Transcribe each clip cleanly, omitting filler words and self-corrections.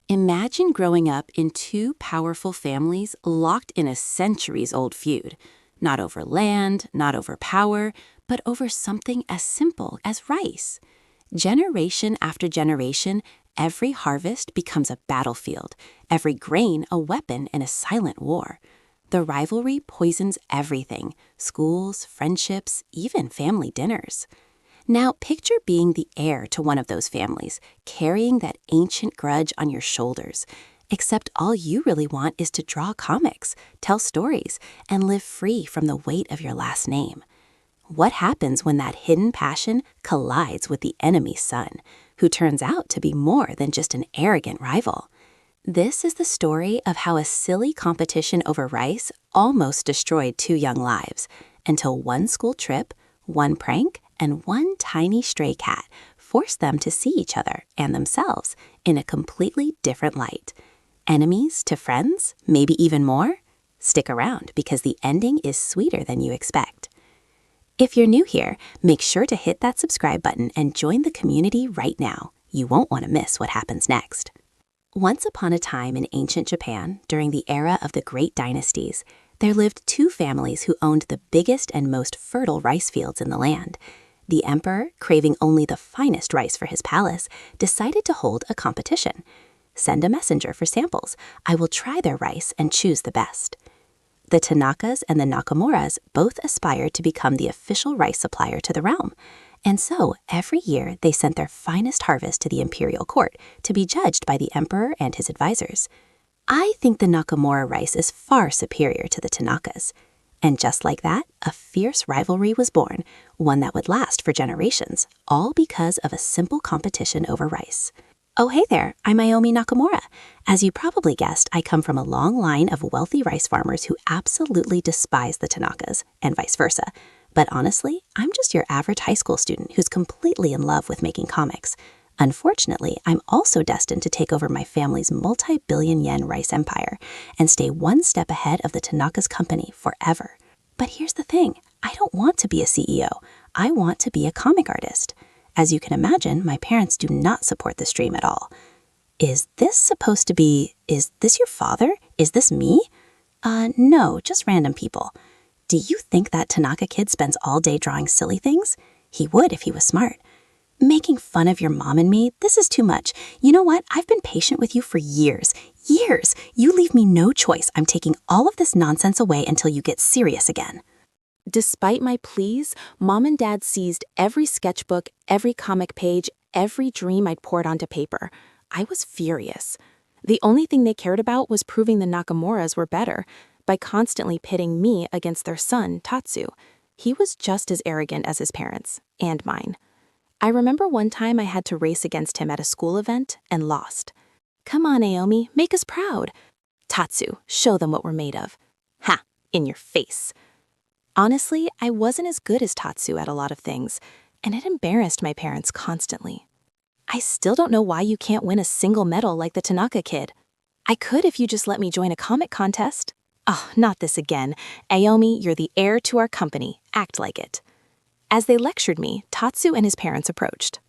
Imagine growing up in two powerful families locked in a centuries-old feud. Not over land, not over power, but over something as simple as rice. Generation after generation, every harvest becomes a battlefield, every grain a weapon in a silent war. The rivalry poisons everything: schools, friendships, even family dinners. Now, picture being the heir to one of those families, carrying that ancient grudge on your shoulders. Except all you really want is to draw comics, tell stories, and live free from the weight of your last name. What happens when that hidden passion collides with the enemy's son, who turns out to be more than just an arrogant rival? This is the story of how a silly competition over rice almost destroyed two young lives, until one school trip, one prank, and one tiny stray cat forced them to see each other and themselves in a completely different light. Enemies to friends, maybe even more? Stick around because the ending is sweeter than you expect. If you're new here, make sure to hit that subscribe button and join the community right now. You won't want to miss what happens next. Once upon a time in ancient Japan, during the era of the great dynasties, there lived two families who owned the biggest and most fertile rice fields in the land. The emperor, craving only the finest rice for his palace, decided to hold a competition. Send a messenger for samples. I will try their rice and choose the best. The Tanakas and the Nakamuras both aspired to become the official rice supplier to the realm. And so, every year, they sent their finest harvest to the imperial court to be judged by the emperor and his advisors. I think the Nakamura rice is far superior to the Tanakas. And just like that, a fierce rivalry was born, one that would last for generations, all because of a simple competition over rice. Oh, hey there, I'm Aomi Nakamura. As you probably guessed, I come from a long line of wealthy rice farmers who absolutely despise the Tanakas, and vice versa. But honestly, I'm just your average high school student who's completely in love with making comics. Unfortunately, I'm also destined to take over my family's multi-billion-yen rice empire and stay one step ahead of the Tanaka's company forever. But here's the thing, I don't want to be a CEO. I want to be a comic artist. As you can imagine, my parents do not support this dream at all. Is this your father? Is this me? No, just random people. Do you think that Tanaka kid spends all day drawing silly things? He would if he was smart. Making fun of your mom and me, this is too much. You know what? I've been patient with you for years. Years! You leave me no choice. I'm taking all of this nonsense away until you get serious again. Despite my pleas, Mom and Dad seized every sketchbook, every comic page, every dream I'd poured onto paper. I was furious. The only thing they cared about was proving the Nakamuras were better by constantly pitting me against their son, Tatsu. He was just as arrogant as his parents, and mine. I remember one time I had to race against him at a school event and lost. Come on, Aomi, make us proud. Tatsu, show them what we're made of. Ha, in your face. Honestly, I wasn't as good as Tatsu at a lot of things, and it embarrassed my parents constantly. I still don't know why you can't win a single medal like the Tanaka kid. I could if you just let me join a comic contest. Oh, not this again. Aomi, you're the heir to our company. Act like it. As they lectured me, Tatsu and his parents approached.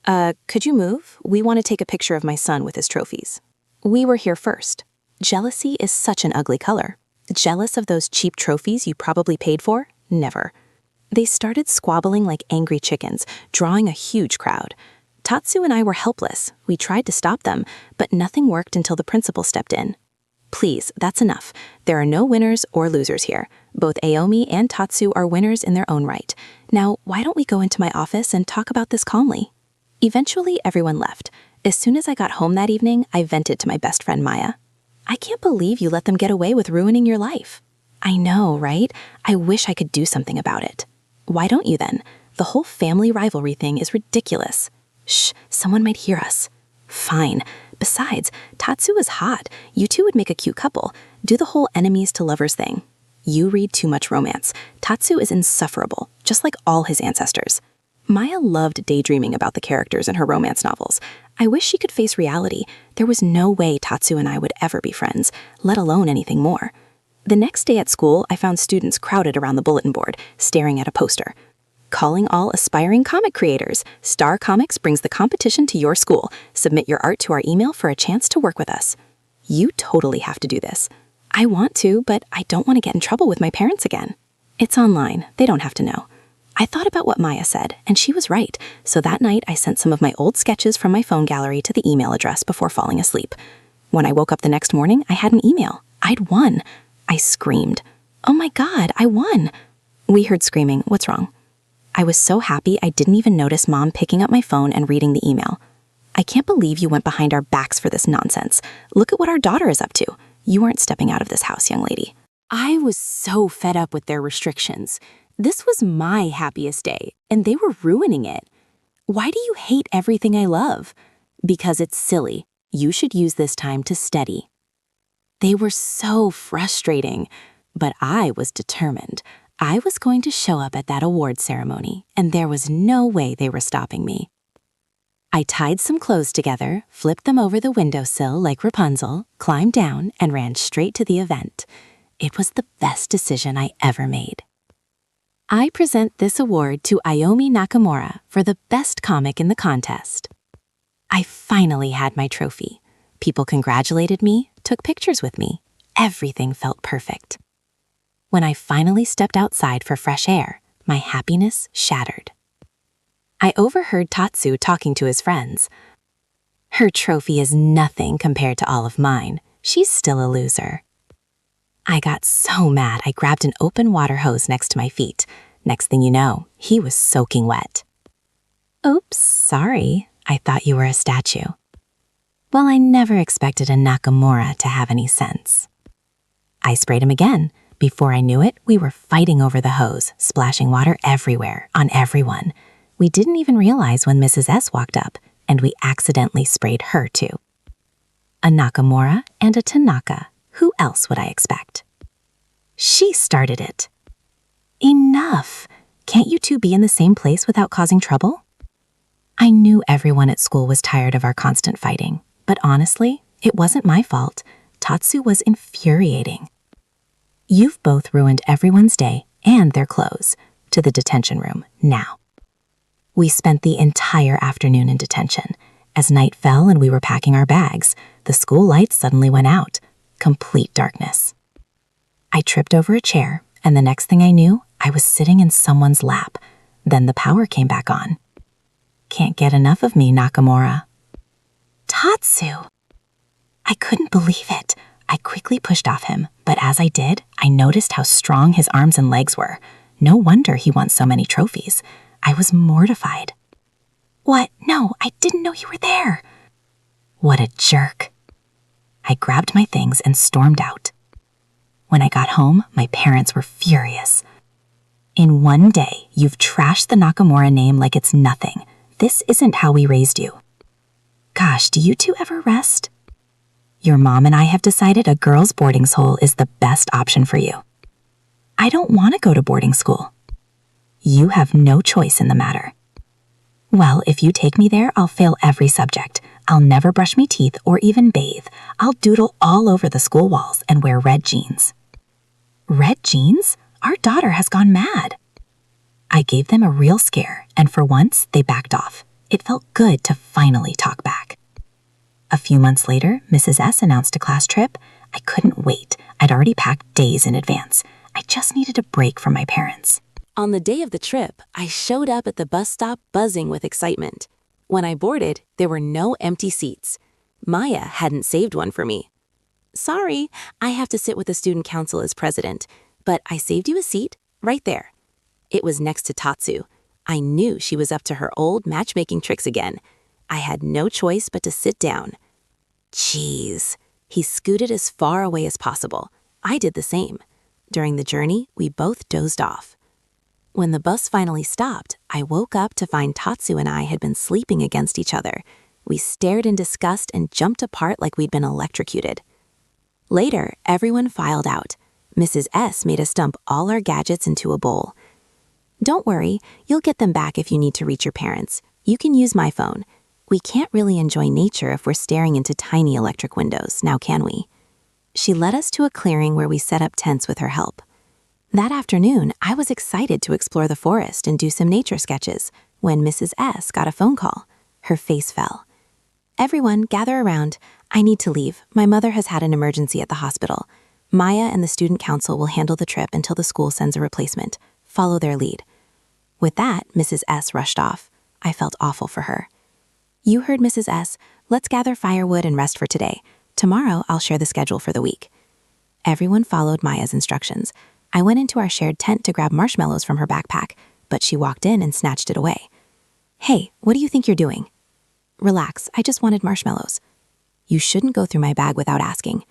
Could you move? We want to take a picture of my son with his trophies. We were here first. Jealousy is such an ugly color. Jealous of those cheap trophies you probably paid for? Never. They started squabbling like angry chickens, drawing a huge crowd. Tatsu and I were helpless. We tried to stop them, but nothing worked until the principal stepped in. Please, that's enough. There are no winners or losers here. Both Aomi and Tatsu are winners in their own right. Now, why don't we go into my office and talk about this calmly? Eventually, everyone left. As soon as I got home that evening, I vented to my best friend Maya. I can't believe you let them get away with ruining your life. I know, right? I wish I could do something about it. Why don't you then? The whole family rivalry thing is ridiculous. Shh, someone might hear us. Fine. Besides, Tatsu is hot. You two would make a cute couple. Do the whole enemies to lovers thing. You read too much romance. Tatsu is insufferable, just like all his ancestors. Maya loved daydreaming about the characters in her romance novels. I wish she could face reality. There was no way Tatsu and I would ever be friends, let alone anything more. The next day at school, I found students crowded around the bulletin board, staring at a poster. Calling all aspiring comic creators. Star Comics brings the competition to your school. Submit your art to our email for a chance to work with us. You totally have to do this. I want to, but I don't want to get in trouble with my parents again. It's online. They don't have to know. I thought about what Maya said, and she was right. So that night, I sent some of my old sketches from my phone gallery to the email address before falling asleep. When I woke up the next morning, I had an email. I'd won. I screamed. "Oh my God, I won!" We heard screaming. What's wrong? I was so happy I didn't even notice Mom picking up my phone and reading the email. "I can't believe you went behind our backs for this nonsense. Look at what our daughter is up to. You aren't stepping out of this house, young lady." I was so fed up with their restrictions. This was my happiest day, and they were ruining it. Why do you hate everything I love? Because it's silly. You should use this time to study. They were so frustrating, but I was determined. I was going to show up at that award ceremony, and there was no way they were stopping me. I tied some clothes together, flipped them over the windowsill like Rapunzel, climbed down, and ran straight to the event. It was the best decision I ever made. I present this award to Ayomi Nakamura for the best comic in the contest. I finally had my trophy. People congratulated me, took pictures with me. Everything felt perfect. When I finally stepped outside for fresh air, my happiness shattered. I overheard Tatsu talking to his friends. "Her trophy is nothing compared to all of mine. She's still a loser." I got so mad I grabbed an open water hose next to my feet. Next thing you know, he was soaking wet. "Oops, sorry. I thought you were a statue." Well, I never expected a Nakamura to have any sense. I sprayed him again. Before I knew it, we were fighting over the hose, splashing water everywhere, on everyone. We didn't even realize when Mrs. S walked up, and we accidentally sprayed her too. A Nakamura and a Tanaka. Who else would I expect? She started it. Enough! Can't you two be in the same place without causing trouble? I knew everyone at school was tired of our constant fighting, but honestly, it wasn't my fault. Tatsu was infuriating. "You've both ruined everyone's day and their clothes. To the detention room, now." We spent the entire afternoon in detention. As night fell and we were packing our bags, the school lights suddenly went out. Complete darkness. I tripped over a chair, and the next thing I knew, I was sitting in someone's lap. Then the power came back on. Can't get enough of me, Nakamura. "Tatsu!" I couldn't believe it. I quickly pushed off him, but as I did, I noticed how strong his arms and legs were. No wonder he won so many trophies. I was mortified. "What? No, I didn't know you were there." What a jerk. I grabbed my things and stormed out. When I got home, my parents were furious. "In one day, you've trashed the Nakamura name like it's nothing. This isn't how we raised you." Gosh, do you two ever rest? "Your mom and I have decided a girls' boarding school is the best option for you." "I don't want to go to boarding school." "You have no choice in the matter." "Well, if you take me there, I'll fail every subject. I'll never brush my teeth or even bathe. I'll doodle all over the school walls and wear red jeans." "Red jeans? Our daughter has gone mad." I gave them a real scare, and for once, they backed off. It felt good to finally talk back. A few months later, Mrs. S announced a class trip. I couldn't wait. I'd already packed days in advance. I just needed a break from my parents. On the day of the trip, I showed up at the bus stop buzzing with excitement. When I boarded, there were no empty seats. Maya hadn't saved one for me. "Sorry, I have to sit with the student council as president, but I saved you a seat right there." It was next to Tatsu. I knew she was up to her old matchmaking tricks again. I had no choice but to sit down. Jeez. He scooted as far away as possible. I did the same. During the journey, we both dozed off. When the bus finally stopped, I woke up to find Tatsu and I had been sleeping against each other. We stared in disgust and jumped apart like we'd been electrocuted. Later, everyone filed out. Mrs. S made us dump all our gadgets into a bowl. "Don't worry, you'll get them back if you need to reach your parents. You can use my phone. We can't really enjoy nature if we're staring into tiny electric windows, now can we?" She led us to a clearing where we set up tents with her help. That afternoon, I was excited to explore the forest and do some nature sketches when Mrs. S got a phone call. Her face fell. Everyone, gather around. I need to leave. My mother has had an emergency at the hospital. Maya and the student council will handle the trip until the school sends a replacement. Follow their lead. With that, Mrs. S rushed off. I felt awful for her. You heard Mrs. S. Let's gather firewood and rest for today. Tomorrow, I'll share the schedule for the week. Everyone followed Maya's instructions. I went into our shared tent to grab marshmallows from her backpack, but she walked in and snatched it away. Hey, what do you think you're doing? Relax, I just wanted marshmallows. You shouldn't go through my bag without asking.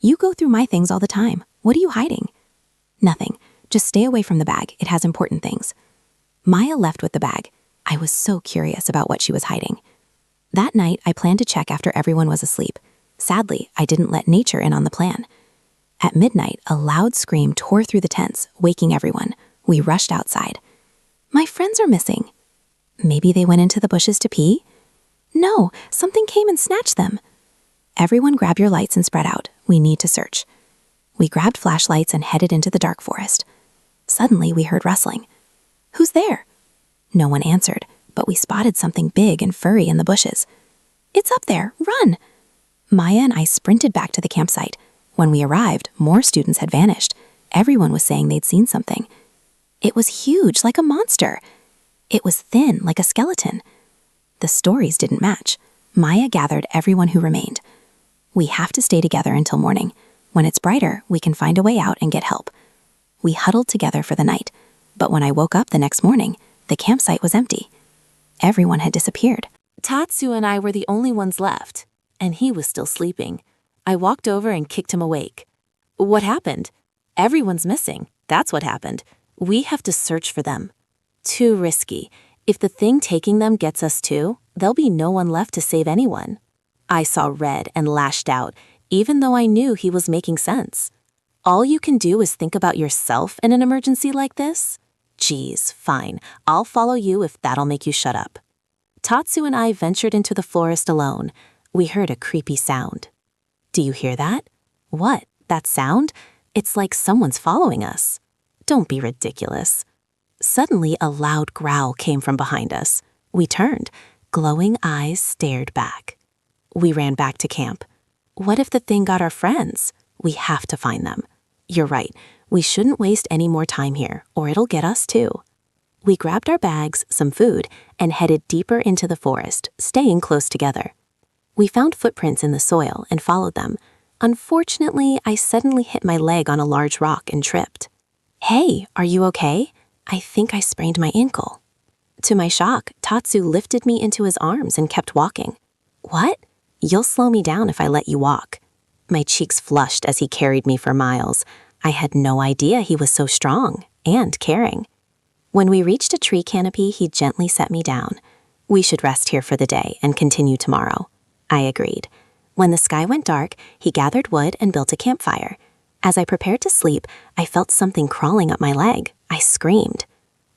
You go through my things all the time. What are you hiding? Nothing. Just stay away from the bag. It has important things. Maya left with the bag. I was so curious about what she was hiding. That night, I planned to check after everyone was asleep. Sadly, I didn't let nature in on the plan. At midnight, a loud scream tore through the tents, waking everyone. We rushed outside. My friends are missing. Maybe they went into the bushes to pee? No, something came and snatched them. Everyone grab your lights and spread out. We need to search. We grabbed flashlights and headed into the dark forest. Suddenly, we heard rustling. Who's there? No one answered, but we spotted something big and furry in the bushes. It's up there, run! Maya and I sprinted back to the campsite. When we arrived, more students had vanished. Everyone was saying they'd seen something. It was huge, like a monster. It was thin, like a skeleton. The stories didn't match. Maya gathered everyone who remained. We have to stay together until morning. When it's brighter, we can find a way out and get help. We huddled together for the night, but when I woke up the next morning, the campsite was empty. Everyone had disappeared. Tatsu and I were the only ones left, and he was still sleeping. I walked over and kicked him awake. What happened? Everyone's missing. That's what happened. We have to search for them. Too risky. If the thing taking them gets us too, there'll be no one left to save anyone. I saw red and lashed out, even though I knew he was making sense. All you can do is think about yourself in an emergency like this? Geez, fine. I'll follow you if that'll make you shut up. Tatsu and I ventured into the forest alone. We heard a creepy sound. Do you hear that? What? That sound? It's like someone's following us. Don't be ridiculous. Suddenly, a loud growl came from behind us. We turned. Glowing eyes stared back. We ran back to camp. What if the thing got our friends? We have to find them. You're right. We shouldn't waste any more time here, or it'll get us too. We grabbed our bags, some food, and headed deeper into the forest, staying close together. We found footprints in the soil and followed them. Unfortunately, I suddenly hit my leg on a large rock and tripped. Hey, are you okay? I think I sprained my ankle. To my shock, Tatsu lifted me into his arms and kept walking. What? You'll slow me down if I let you walk. My cheeks flushed as he carried me for miles. I had no idea he was so strong and caring. When we reached a tree canopy, he gently set me down. We should rest here for the day and continue tomorrow. I agreed. When the sky went dark, he gathered wood and built a campfire. As I prepared to sleep, I felt something crawling up my leg. I screamed.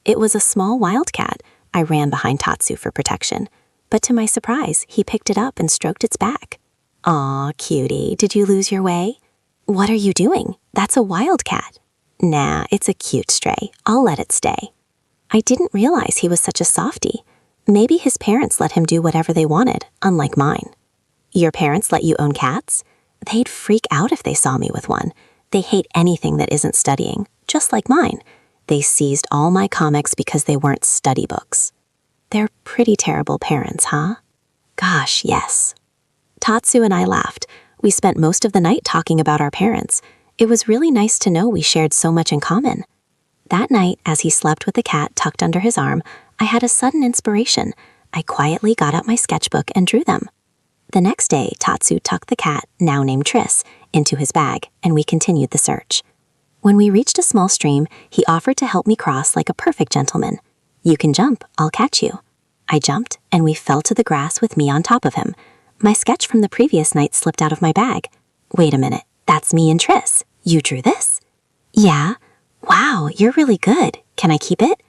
It was a small wildcat. I ran behind Tatsu for protection. But to my surprise, he picked it up and stroked its back. Aw, cutie, did you lose your way? What are you doing? That's a wildcat. Nah, it's a cute stray. I'll let it stay. I didn't realize he was such a softie. Maybe his parents let him do whatever they wanted, unlike mine. Your parents let you own cats? They'd freak out if they saw me with one. They hate anything that isn't studying, just like mine. They seized all my comics because they weren't study books. They're pretty terrible parents, huh? Gosh, yes. Tatsu and I laughed. We spent most of the night talking about our parents. It was really nice to know we shared so much in common. That night, as he slept with the cat tucked under his arm, I had a sudden inspiration. I quietly got out my sketchbook and drew them. The next day, Tatsu tucked the cat, now named Triss, into his bag, and we continued the search. When we reached a small stream, he offered to help me cross like a perfect gentleman. You can jump, I'll catch you. I jumped, and we fell to the grass with me on top of him. My sketch from the previous night slipped out of my bag. Wait a minute, that's me and Triss. You drew this? Yeah. Wow, you're really good. Can I keep it?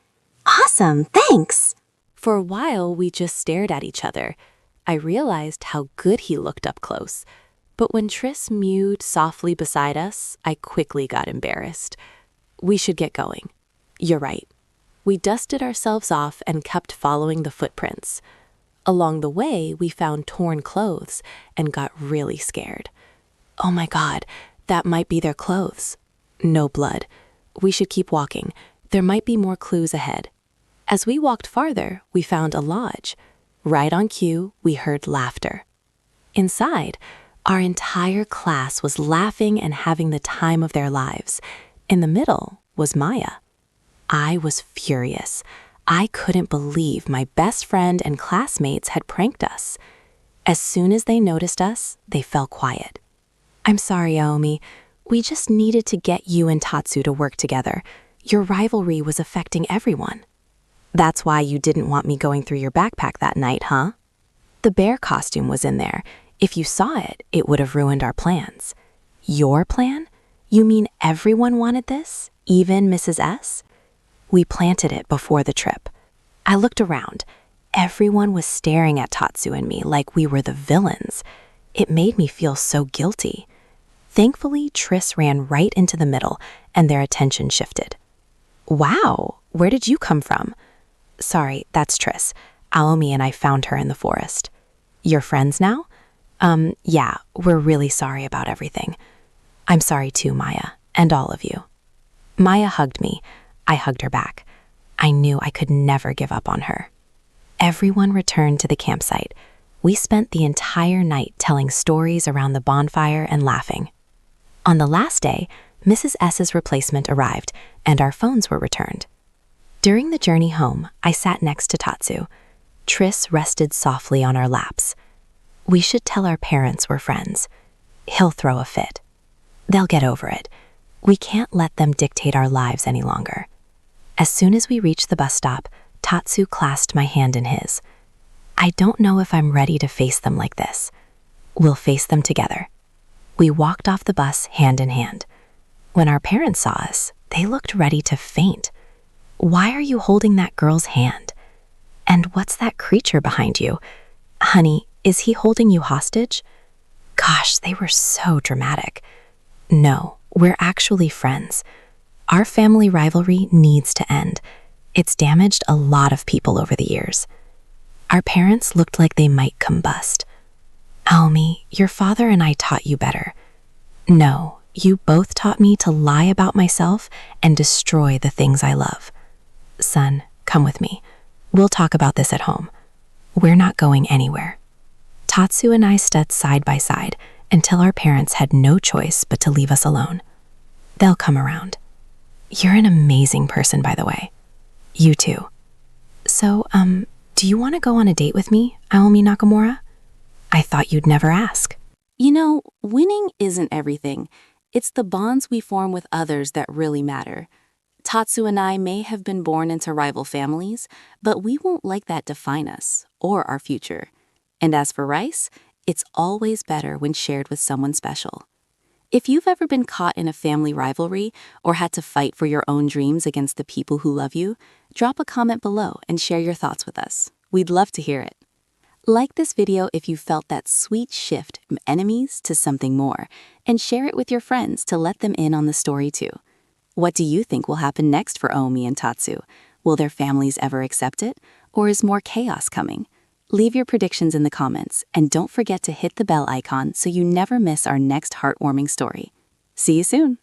Awesome, thanks. For a while, we just stared at each other. I realized how good he looked up close. But when Triss mewed softly beside us, I quickly got embarrassed. We should get going. You're right. We dusted ourselves off and kept following the footprints. Along the way, we found torn clothes and got really scared. Oh my God, that might be their clothes. No blood. We should keep walking. There might be more clues ahead. As we walked farther, we found a lodge. Right on cue, we heard laughter. Inside, our entire class was laughing and having the time of their lives. In the middle was Maya. I was furious. I couldn't believe my best friend and classmates had pranked us. As soon as they noticed us, they fell quiet. I'm sorry, Aomi. We just needed to get you and Tatsu to work together. Your rivalry was affecting everyone. That's why you didn't want me going through your backpack that night, huh? The bear costume was in there. If you saw it, it would have ruined our plans. Your plan? You mean everyone wanted this? Even Mrs. S? We planted it before the trip. I looked around. Everyone was staring at Tatsu and me like we were the villains. It made me feel so guilty. Thankfully, Triss ran right into the middle, and their attention shifted. Wow, where did you come from? Sorry, that's Triss. Aomi and I found her in the forest. You're friends now? Yeah, we're really sorry about everything. I'm sorry too, Maya, and all of you. Maya hugged me. I hugged her back. I knew I could never give up on her. Everyone returned to the campsite. We spent the entire night telling stories around the bonfire and laughing. On the last day, Mrs. S's replacement arrived, and our phones were returned. During the journey home, I sat next to Tatsu. Triss rested softly on our laps. We should tell our parents we're friends. He'll throw a fit. They'll get over it. We can't let them dictate our lives any longer. As soon as we reached the bus stop, Tatsu clasped my hand in his. I don't know if I'm ready to face them like this. We'll face them together. We walked off the bus hand in hand. When our parents saw us, they looked ready to faint. Why are you holding that girl's hand? And what's that creature behind you? Honey, is he holding you hostage? Gosh, they were so dramatic. No, we're actually friends. Our family rivalry needs to end. It's damaged a lot of people over the years. Our parents looked like they might combust. Aomi, your father and I taught you better. No, you both taught me to lie about myself and destroy the things I love. Son, come with me. We'll talk about this at home. We're not going anywhere. Tatsu and I stood side by side until our parents had no choice but to leave us alone. They'll come around. You're an amazing person, by the way. You too. So, do you want to go on a date with me, Aomi Nakamura? I thought you'd never ask. You know, winning isn't everything. It's the bonds we form with others that really matter. Tatsu and I may have been born into rival families, but we won't let that define us or our future. And as for rice, it's always better when shared with someone special. If you've ever been caught in a family rivalry or had to fight for your own dreams against the people who love you, drop a comment below and share your thoughts with us. We'd love to hear it. Like this video if you felt that sweet shift from enemies to something more, and share it with your friends to let them in on the story too. What do you think will happen next for Aomi and Tatsu? Will their families ever accept it, or is more chaos coming? Leave your predictions in the comments, and don't forget to hit the bell icon so you never miss our next heartwarming story. See you soon!